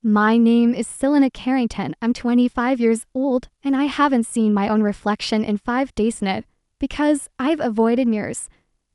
My name is Selena Carrington. I'm 25 years old, and I haven't seen my own reflection in 5 days now because I've avoided mirrors.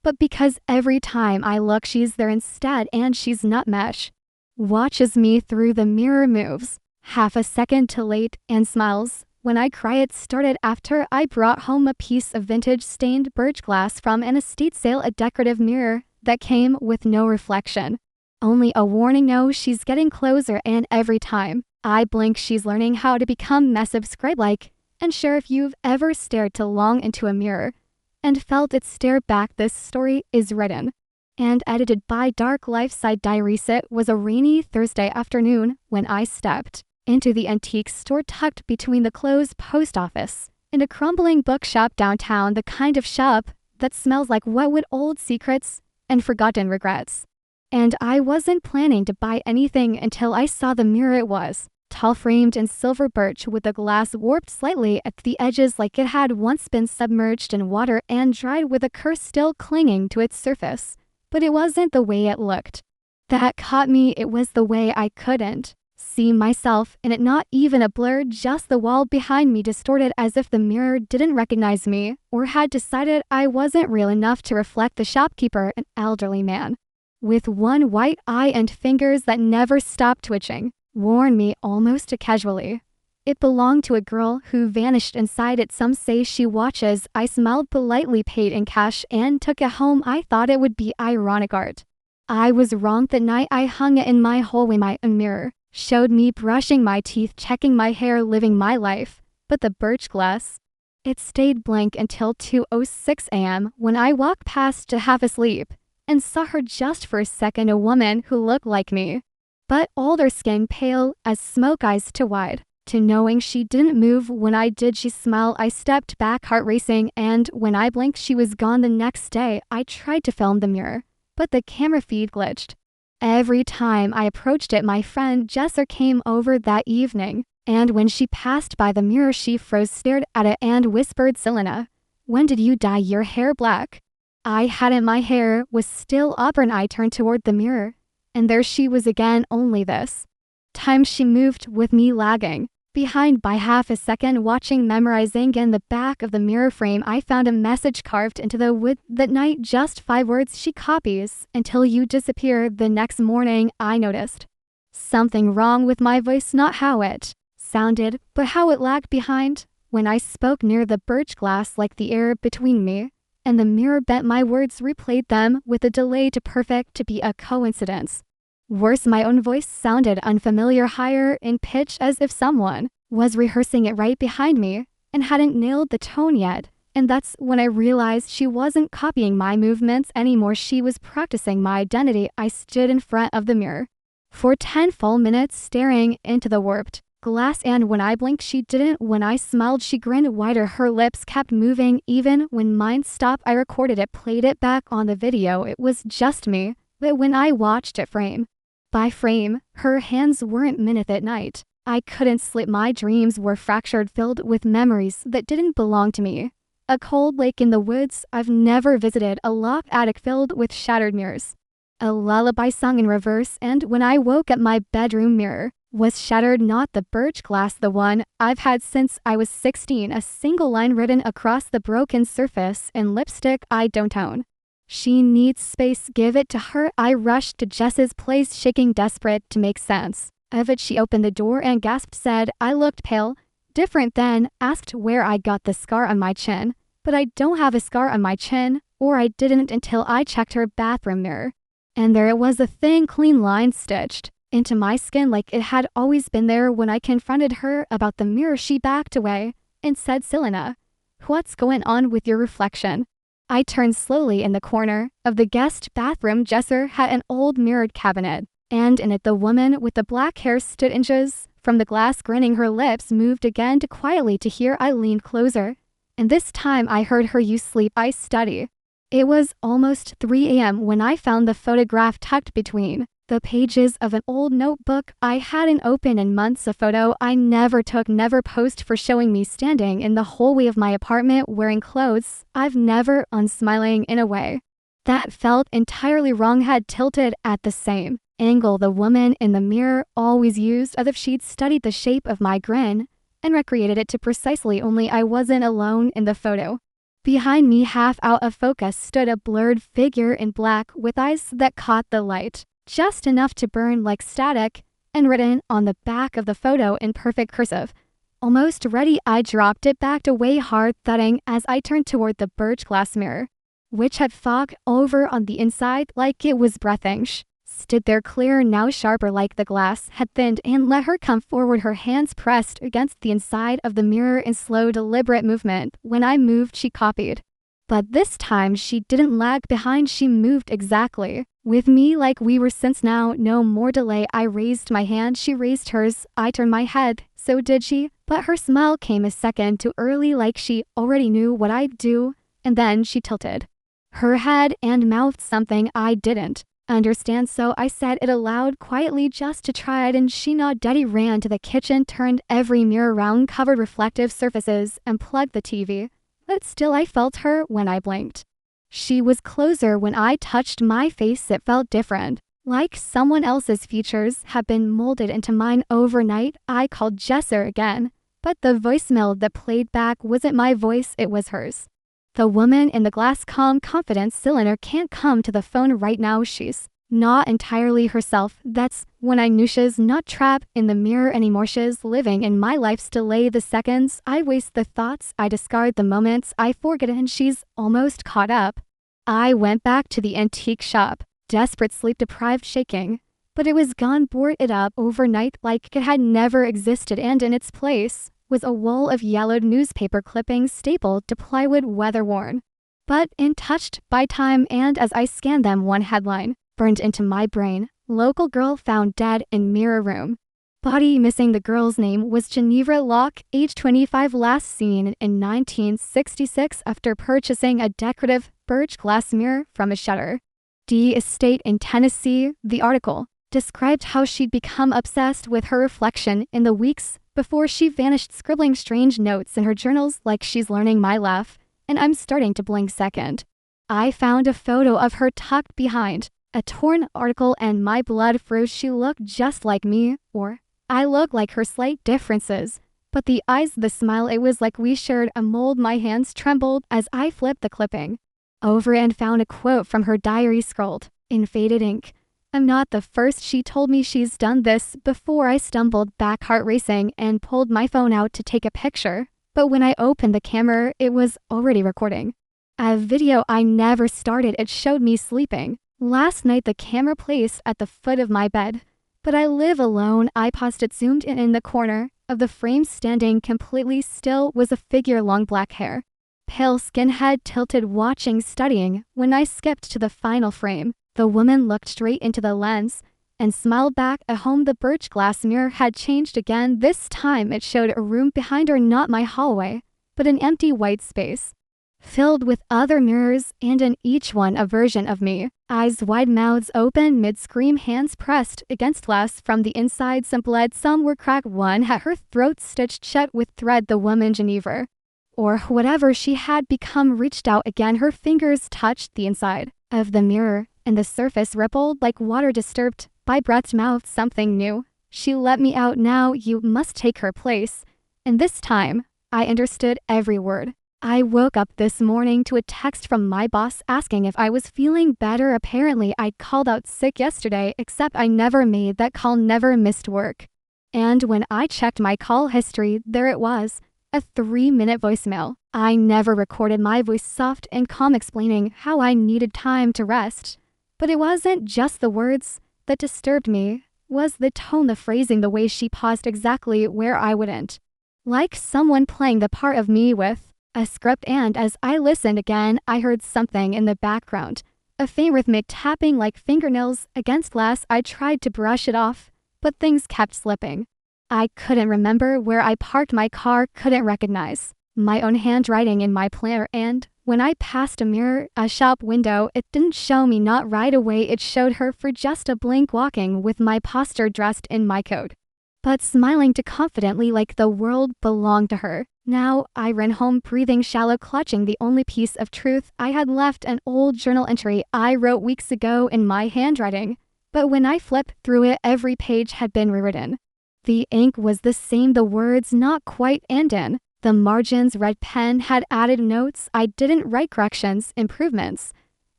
But because every time I look, she's there instead, and she's not mesh. Watches me through the mirror, moves half a second too late, and smiles. When I cry, it started after I brought home a piece of vintage stained birch glass from an estate sale, a decorative mirror that came with no reflection. Only a warning, no, she's getting closer, and every time I blink, she's learning how to become massive scribe-like. And sure, if you've ever stared too long into a mirror and felt it stare back, this story is written and edited by Dark Lifeside Diaries. It was a rainy Thursday afternoon when I stepped into the antique store tucked between the closed post office and a crumbling bookshop downtown, the kind of shop that smells like what would old secrets and forgotten regrets. And I wasn't planning to buy anything until I saw the mirror. It was tall, framed in silver birch, with the glass warped slightly at the edges like it had once been submerged in water and dried, with a curse still clinging to its surface. But it wasn't the way it looked that caught me. It was the way I couldn't see myself in it, not even a blur, just the wall behind me distorted, as if the mirror didn't recognize me or had decided I wasn't real enough to reflect the shopkeeper, an elderly man with one white eye and fingers that never stopped twitching, warned me almost casually. It belonged to a girl who vanished inside it. Some say she watches. I smiled politely, paid in cash, and took it home. I thought it would be ironic art. I was wrong. That night I hung it in my hallway. My mirror showed me brushing my teeth, checking my hair, living my life. But the birch glass, it stayed blank until 2:06 a.m. when I walked past, half asleep, and saw her just for a second, a woman who looked like me, but older, skin pale as smoke, eyes too wide to knowing. She didn't move when I did. She smiled. I stepped back, heart racing, and when I blinked, she was gone. The next day, I tried to film the mirror, but the camera feed glitched. Every time I approached it, my friend Jesser came over that evening, and when she passed by the mirror, she froze, stared at it, and whispered, "Selena, when did you dye your hair black?" I hadn't. My hair was still auburn. I turned toward the mirror, and there she was again, only this time she moved with me lagging behind by half a second, watching, memorizing. In the back of the mirror frame, I found a message carved into the wood that night, just 5 words: she copies until you disappear. The next morning, I noticed something wrong with my voice, not how it sounded, but how it lagged behind. When I spoke near the birch glass, like the air between me and the mirror bent, my words replayed them with a delay, too perfect to be a coincidence. Worse, my own voice sounded unfamiliar, higher in pitch, as if someone was rehearsing it right behind me and hadn't nailed the tone yet. And that's when I realized she wasn't copying my movements anymore. She was practicing my identity. I stood in front of the mirror for 10 full minutes, staring into the warped glass, and when I blinked, she didn't. When I smiled, she grinned wider. Her lips kept moving even when mine stopped. I recorded it, played it back on the video. It was just me, but when I watched it frame by frame, her hands weren't minute. At night, I couldn't sleep. My dreams were fractured, filled with memories that didn't belong to me. A cold lake in the woods I've never visited, a locked attic filled with shattered mirrors, a lullaby sung in reverse, and when I woke up, my bedroom mirror was shattered, not the birch glass, the one I've had since I was 16, a single line written across the broken surface in lipstick I don't own. She needs space, give it to her. I rushed to Jess's place, shaking, desperate to make sense of it. She opened the door and gasped, said I looked pale, different then, asked where I got the scar on my chin, but I don't have a scar on my chin, or I didn't until I checked her bathroom mirror. And there it was, a thin, clean line stitched into my skin like it had always been there. When I confronted her about the mirror, she backed away and said, "Selena, what's going on with your reflection?" I turned slowly. In the corner of the guest bathroom, Jesser had an old mirrored cabinet, and in it the woman with the black hair stood inches from the glass, grinning. Her lips moved again, too quietly to hear. I leaned closer, and this time I heard her. "You sleep, I study." It was almost 3 a.m. when I found the photograph tucked between the pages of an old notebook I hadn't opened in months. A photo I never took, never posed, for showing me standing in the hallway of my apartment wearing clothes I've never, unsmiling in a way that felt entirely wrong, had tilted at the same angle the woman in the mirror always used as if she'd studied the shape of my grin and recreated it to precisely only I wasn't alone in the photo. Behind me, half out of focus, stood a blurred figure in black with eyes that caught the light, just enough to burn like static, and written on the back of the photo in perfect cursive. Almost ready, I dropped it back away hard, thudding as I turned toward the Birch glass mirror, which had fog over on the inside like it was breathing. Stood there clear, now sharper, like the glass had thinned, and let her come forward, her hands pressed against the inside of the mirror in slow, deliberate movement. When I moved, she copied. But this time she didn't lag behind, she moved exactly with me like we were. Since now, no more delay, I raised my hand, she raised hers, I turned my head, so did she, but her smile came a second too early, like she already knew what I'd do, and then she tilted her head and mouthed something I didn't understand, so I said it aloud quietly just to try it, and she nodded. Daddy ran to the kitchen, turned every mirror round, covered reflective surfaces, and plugged the TV. But still I felt her when I blinked. She was closer. When I touched my face, it felt different, like someone else's features had been molded into mine overnight. I called Jesser again, but the voicemail that played back wasn't my voice, it was hers. The woman in the glass, calm, confident cylinder, can't come to the phone right now. She's not entirely herself. That's when I knew she's not trapped in the mirror anymore. She's living in my life's delay. The seconds I waste, the thoughts I discard, the moments I forget, and she's almost caught up. I went back to the antique shop, desperate, sleep deprived, shaking. But it was gone, boarded up overnight like it had never existed, and in its place was a wall of yellowed newspaper clippings stapled to plywood, weather-worn, but untouched by time. And as I scanned them, one headline burned into my brain: local girl found dead in mirror room. Body missing. The girl's name was Geneva Locke, age 25, last seen in 1966 after purchasing a decorative Birch glass mirror from a Shutter D estate in Tennessee. The article described how she'd become obsessed with her reflection in the weeks before she vanished, scribbling strange notes in her journals like she's learning my laugh, and I'm starting to blink. Second, I found a photo of her tucked behind a torn article, and my blood froze. She looked just like me, or I looked like her, slight differences. But the eyes, the smile, it was like we shared a mold. My hands trembled as I flipped the clipping over and found a quote from her diary scrawled in faded ink. I'm not the first, she told me. She's done this before. I stumbled back, heart racing, and pulled my phone out to take a picture. But when I opened the camera, it was already recording a video I never started. It showed me sleeping last night, the camera placed at the foot of my bed. But I live alone. I paused it, zoomed in the corner of the frame. Standing completely still was a figure, long black hair, pale skin, head tilted, watching, studying. When I skipped to the final frame, the woman looked straight into the lens and smiled back at home. The Birch glass mirror had changed again. This time it showed a room behind her, not my hallway, but an empty white space filled with other mirrors, and in each one a version of me. Eyes wide, mouths open mid-scream, hands pressed against glass from the inside. Some bled, some were cracked. One had her throat stitched shut with thread. The woman, Geneva, or whatever she had become, reached out again. Her fingers touched the inside of the mirror, and the surface rippled like water disturbed by breath's mouth. Something new. She let me out. Now you must take her place. And this time, I understood every word. I woke up this morning to a text from my boss asking if I was feeling better. Apparently, I'd called out sick yesterday, except I never made that call, never missed work. And when I checked my call history, there it was, a 3-minute voicemail. I never recorded my voice, soft and calm, explaining how I needed time to rest. But it wasn't just the words that disturbed me, was the tone, the phrasing, the way she paused exactly where I wouldn't. Like someone playing the part of me with a script. And as I listened again, I heard something in the background, a faint rhythmic tapping like fingernails against glass. I tried to brush it off, but things kept slipping. I couldn't remember where I parked my car, couldn't recognize my own handwriting in my planner, and when I passed a shop window, it didn't show me, not right away. It showed her for just a blink, walking with my posture, dressed in my coat, but smiling too confidently, like the world belonged to her. Now I ran home, breathing shallow, clutching the only piece of truth I had left, an old journal entry I wrote weeks ago in my handwriting, But when I flipped through it, every page had been rewritten. The ink was the same, the words not quite and in. The margins, red pen had added notes I didn't write, corrections, improvements.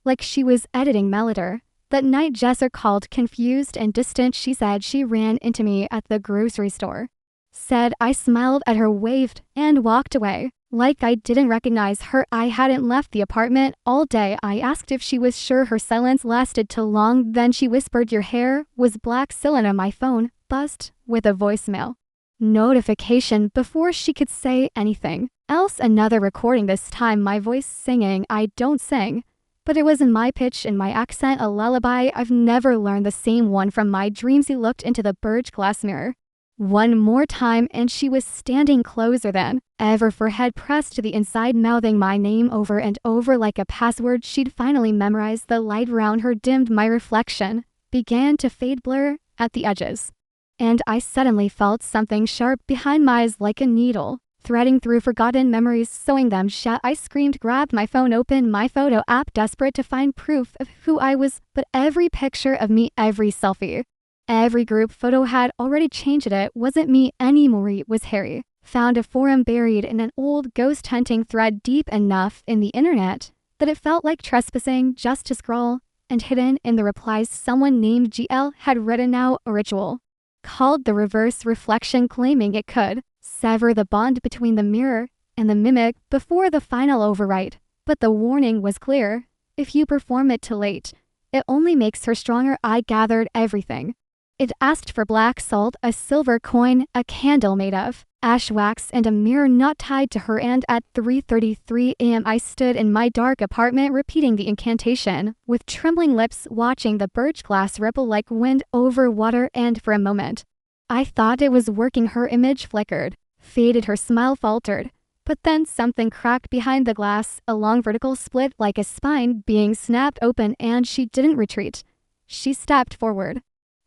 Like she was editing Meliter. That night Jessa called, confused and distant. She said she ran into me at the grocery store. Said I smiled at her, waved, and walked away. Like I didn't recognize her. I hadn't left the apartment all day. I asked if she was sure her silence lasted too long. Then she whispered, your hair was black. Selena, my phone buzzed with a voicemail notification before she could say anything else. Another recording, this time my voice singing. I don't sing, but it was in my pitch and my accent, a lullaby I've never learned, the same one from my dreams. He looked into the Birch glass mirror one more time, and she was standing closer than ever, forehead pressed to the inside, mouthing my name over and over like a password she'd finally memorized. The light around her dimmed. My reflection began to fade, blur at the edges, and I suddenly felt something sharp behind my eyes, like a needle threading through forgotten memories, sewing them shut. I screamed, grabbed my phone, opened my photo app, desperate to find proof of who I was, but every picture of me, every selfie, every group photo had already changed it. It wasn't me anymore, it was Harry. Found a forum buried in an old ghost hunting thread deep enough in the internet that it felt like trespassing just to scroll, and hidden in the replies someone named GL had written out a ritual called the reverse reflection, claiming it could sever the bond between the mirror and the mimic before the final overwrite. But the warning was clear: if you perform it too late, it only makes her stronger. I gathered everything. It asked for black salt, a silver coin, a candle made of ash wax, and a mirror not tied to her. And at 3:33 a.m. I stood in my dark apartment repeating the incantation with trembling lips, watching the birch glass ripple like wind over water. And for a moment I thought it was working. Her image flickered, faded, her smile faltered. But then something cracked behind the glass, a long vertical split like a spine being snapped open, and she didn't retreat. She stepped forward,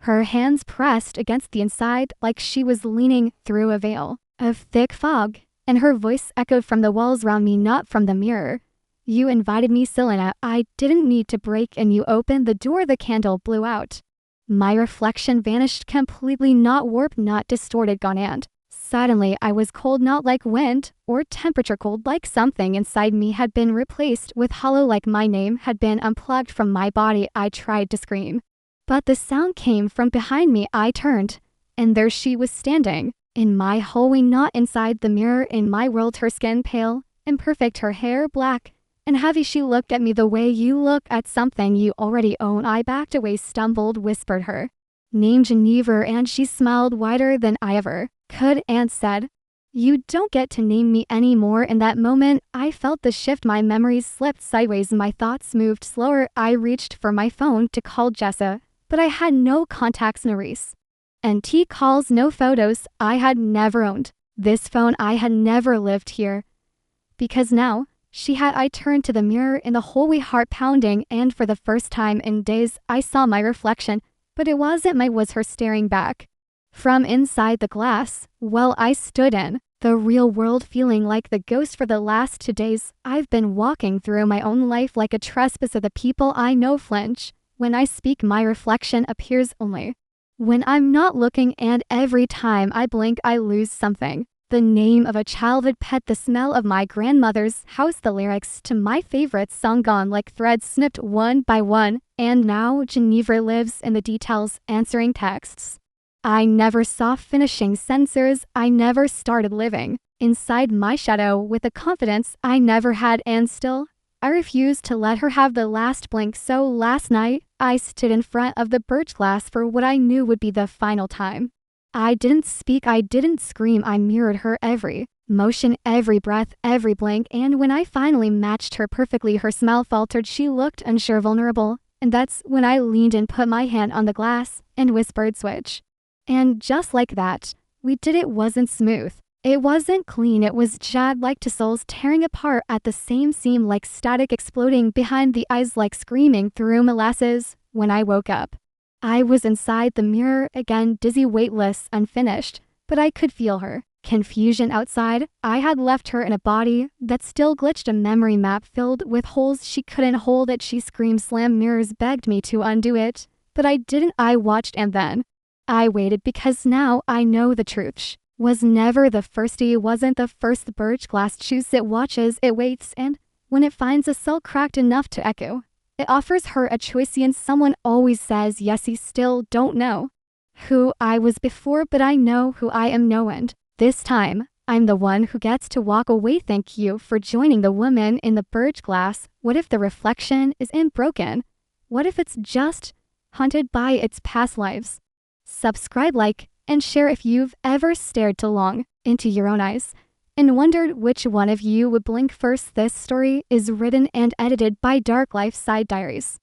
her hands pressed against the inside like she was leaning through a veil of thick fog, and her voice echoed from the walls around me, not from the mirror. You invited me, Selena. I didn't need to break, and you opened the door. The candle blew out. My reflection vanished completely, not warped, not distorted, gone. And suddenly I was cold, not like wind or temperature cold, like something inside me had been replaced with hollow, like my name had been unplugged from my body. I tried to scream, but the sound came from behind me. I turned, and there she was, standing in my hallway, not inside the mirror, in my world. Her skin pale and perfect, her hair black and heavy. She looked at me the way you look at something you already own. I backed away, stumbled, whispered her name, Geneva, and she smiled wider than I ever could and said, you don't get to name me anymore. In that moment, I felt the shift. My memories slipped sideways, my thoughts moved slower. I reached for my phone to call Jessa, but I had no contacts, no race. NT calls, no photos. I had never owned this phone. I had never lived here. Because now, she had. I turned to the mirror in the hallway, heart pounding, and for the first time in days, I saw my reflection, but it wasn't my, was her staring back from inside the glass. Well, I stood in the real world, feeling like the ghost. For the last 2 days, I've been walking through my own life like a trespass of the people I know flinch when I speak. My reflection appears only when I'm not looking, and every time I blink I lose something. The name of a childhood pet, the smell of my grandmother's house, the lyrics to my favorite song gone like threads, snipped one by one. And now Geneva lives in the details, answering texts I never saw, finishing sentences I never started, living inside my shadow with a confidence I never had. And still, I refused to let her have the last blink. So last night, I stood in front of the birch glass for what I knew would be the final time. I didn't speak, I didn't scream. I mirrored her every motion, every breath, every blink. And when I finally matched her perfectly, her smile faltered. She looked unsure, vulnerable. And that's when I leaned and put my hand on the glass and whispered, switch. And just like that, we did. It wasn't smooth. It wasn't clean. It was jagged, like two souls tearing apart at the same seam, like static exploding behind the eyes, like screaming through molasses. When I woke up, I was inside the mirror again, dizzy, weightless, unfinished, but I could feel her confusion outside. I had left her in a body that still glitched, a memory map filled with holes she couldn't hold. It. She screamed, slammed mirrors, begged me to undo it. But I didn't. I watched and then I waited because now I know the truth. She was never the first. He wasn't the first. Birch glass chews, it watches, it waits, and when it finds a cell cracked enough to echo, it offers her a choice, and someone always says yes. He still don't know who I was before, but I know who I am now, and this time, I'm the one who gets to walk away. Thank you for joining the woman in the birch glass. What if the reflection isn't broken? What if it's just haunted by its past lives? Subscribe, like, and share if you've ever stared too long into your own eyes and wondered which one of you would blink first. This story is written and edited by Dark Life Side Diaries.